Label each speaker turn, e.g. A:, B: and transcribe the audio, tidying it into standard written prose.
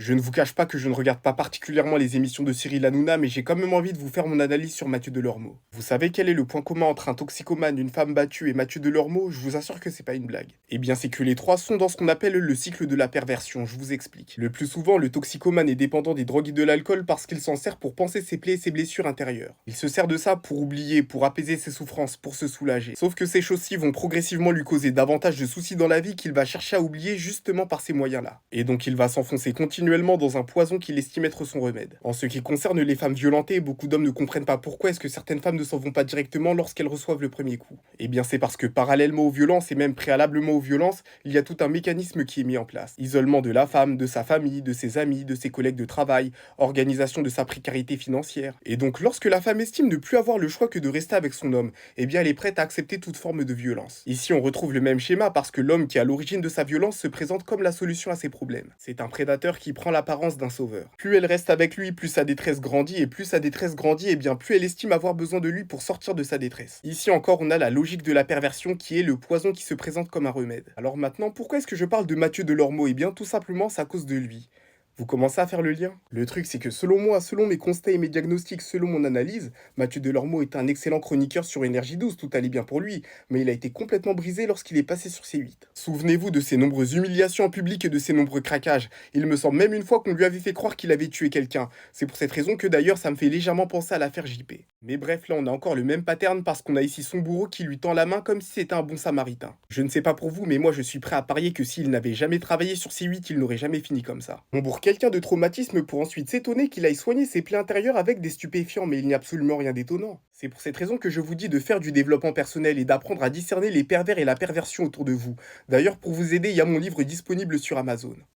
A: Je ne vous cache pas que je ne regarde pas particulièrement les émissions de Cyril Hanouna, mais j'ai quand même envie de vous faire mon analyse sur Mathieu Delormeau. Vous savez quel est le point commun entre un toxicomane, une femme battue et Mathieu Delormeau? Je vous assure que c'est pas une blague. Eh bien, c'est que les trois sont dans ce qu'on appelle le cycle de la perversion, je vous explique. Le plus souvent, le toxicomane est dépendant des drogues et de l'alcool parce qu'il s'en sert pour panser ses plaies et ses blessures intérieures. Il se sert de ça pour oublier, pour apaiser ses souffrances, pour se soulager. Sauf que ces choses-ci vont progressivement lui causer davantage de soucis dans la vie qu'il va chercher à oublier justement par ces moyens-là. Et donc il va s'enfoncer continuellement dans un poison qu'il estime être son remède. En ce qui concerne les femmes violentées, beaucoup d'hommes ne comprennent pas pourquoi est-ce que certaines femmes ne s'en vont pas directement lorsqu'elles reçoivent le premier coup. Eh bien c'est parce que parallèlement aux violences et même préalablement aux violences, il y a tout un mécanisme qui est mis en place. Isolement de la femme, de sa famille, de ses amis, de ses collègues de travail, organisation de sa précarité financière. Et donc lorsque la femme estime ne plus avoir le choix que de rester avec son homme, eh bien elle est prête à accepter toute forme de violence. Ici on retrouve le même schéma parce que l'homme qui est à l'origine de sa violence se présente comme la solution à ses problèmes. C'est un prédateur qui prend l'apparence d'un sauveur. Plus elle reste avec lui, plus sa détresse grandit, et plus sa détresse grandit, et bien plus elle estime avoir besoin de lui pour sortir de sa détresse. Ici encore, on a la logique de la perversion qui est le poison qui se présente comme un remède. Alors maintenant, pourquoi est-ce que je parle de Mathieu Delormeau? Eh bien tout simplement, c'est à cause de lui. Vous commencez à faire le lien? Le truc, c'est que selon moi, selon mes constats et mes diagnostics, selon mon analyse, Mathieu Delormeau est un excellent chroniqueur sur Énergie 12, tout allait bien pour lui, mais il a été complètement brisé lorsqu'il est passé sur C8. Souvenez-vous de ses nombreuses humiliations en public et de ses nombreux craquages. Il me semble même une fois qu'on lui avait fait croire qu'il avait tué quelqu'un. C'est pour cette raison que d'ailleurs ça me fait légèrement penser à l'affaire JP. Mais bref, là on a encore le même pattern parce qu'on a ici son bourreau qui lui tend la main comme si c'était un bon samaritain. Je ne sais pas pour vous, mais moi je suis prêt à parier que s'il n'avait jamais travaillé sur C8, il n'aurait jamais fini comme ça. Bon, pour quelqu'un de traumatisme pour ensuite s'étonner qu'il aille soigner ses plaies intérieures avec des stupéfiants, mais il n'y a absolument rien d'étonnant. C'est pour cette raison que je vous dis de faire du développement personnel et d'apprendre à discerner les pervers et la perversion autour de vous. D'ailleurs, pour vous aider, il y a mon livre disponible sur Amazon.